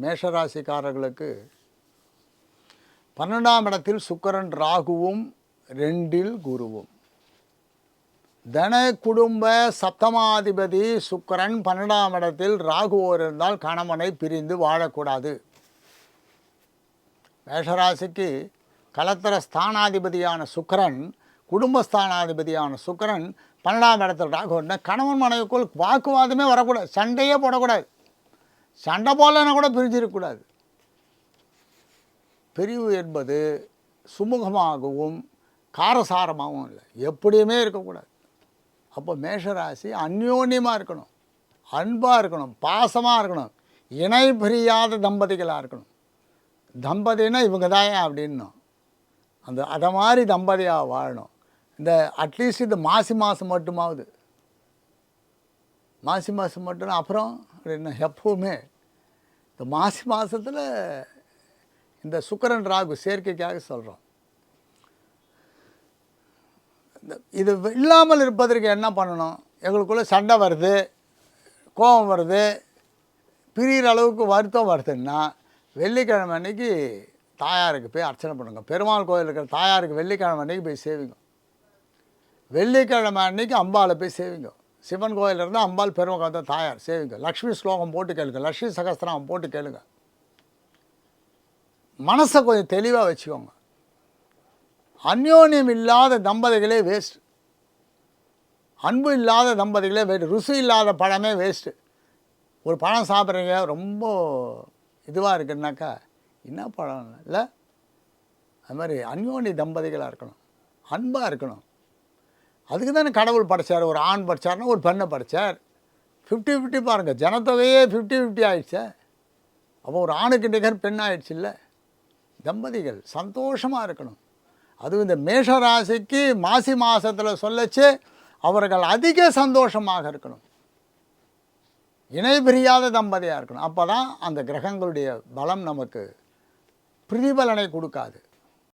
மேஷராசிக்காரர்களுக்கு 12ஆம் இடத்தில் சுக்கிரன் ராகுவும் 2இல் குருவும். தன குடும்ப சப்தமாதிபதி சுக்கிரன் 12ஆம் இடத்தில் ராகுவோர் இருந்தால் கணவனை பிரிந்து வாழக்கூடாது. மேஷராசிக்கு கலத்தர ஸ்தானாதிபதியான சுக்கிரன், குடும்பஸ்தானாதிபதியான சுக்கிரன் 12ஆம் இடத்தில் ராகுன்னா கணவன் மனைவிக்குள் வாக்குவாதமே வரக்கூடாது, சண்டையே போடக்கூடாது. சண்டை போடலைன்னா கூட பிரிஞ்சிருக்கக்கூடாது. பிரிவு என்பது சுமூகமாகவும் காரசாரமாகவும் இல்லை, எப்படியுமே இருக்கக்கூடாது. அப்போ மேஷராசி அந்யோன்யமாக இருக்கணும், அன்பாக இருக்கணும், பாசமாக இருக்கணும், இணை பிரியாத தம்பதிகளாக இருக்கணும். தம்பதினா இவங்க தான் அப்படின்னும் அதை மாதிரி தம்பதியாக வாழணும். இந்த அட்லீஸ்ட் இந்த மாசி மாதம் மட்டுமாவது, மாசி மாதம் மட்டும்னா அப்புறம் அப்படின்னா எப்போவுமே இந்த மாசி மாதத்தில் இந்த சுக்கிரன் ராகு சேர்க்கைக்காக சொல்கிறோம். இது இல்லாமல் இருப்பதற்கு என்ன பண்ணணும்? எங்களுக்குள்ளே சண்டை வருது, கோபம் வருது, பிரிகிற அளவுக்கு வருத்தம் வருதுன்னா வெள்ளிக்கிழமை அன்றைக்கி தாயாருக்கு போய் அர்ச்சனை பண்ணுங்க. பெருமாள் கோயில் இருக்கிற தாயாருக்கு வெள்ளிக்கிழமை அன்றைக்கி போய் சேவிங்க. வெள்ளிக்கிழமை அன்றைக்கி அம்பாவை போய் சேவிங்க. சிவன் கோயில் இருந்தால் அம்பாள், பெருமாள் தான் தாயார் சேவிங்க. லக்ஷ்மி ஸ்லோகம் போட்டு கேளுங்க, லக்ஷ்மி சகஸ்திரம் போட்டு கேளுங்க. மனசை கொஞ்சம் தெளிவாக வச்சுக்கோங்க. அந்யோன்யம் இல்லாத தம்பதிகளே வேஸ்ட், அன்பு இல்லாத தம்பதிகளே வேஸ்ட், ருசி இல்லாத பழமே வேஸ்ட்டு. ஒரு பழம் சாப்பிட்றீங்க, ரொம்ப இதுவாக இருக்குன்னாக்கா என்ன பழம் இல்லை, அது மாதிரி அந்யோன்ய தம்பதிகளாக இருக்கணும், அன்பாக இருக்கணும். அதுக்கு தானே கடவுள் படைத்தார். ஒரு ஆண் படைத்தார்னா ஒரு பெண்ணை படைத்தார். 50-50 பாருங்கள், ஜனத்தொகையே 50-50 ஆயிடுச்சே. அப்போ ஒரு ஆணுக்கு நிகர் பெண் ஆயிடுச்சு இல்லை. தம்பதிகள் சந்தோஷமாக இருக்கணும். அதுவும் இந்த மேஷராசிக்கு மாசி மாதத்தில் சொல்லச்சு அவர்கள் அதிக சந்தோஷமாக இருக்கணும், இணை பிரியாத தம்பதியாக இருக்கணும். அப்போ தான் அந்த கிரகங்களுடைய பலம் நமக்கு பிரதிபலனை கொடுக்காது.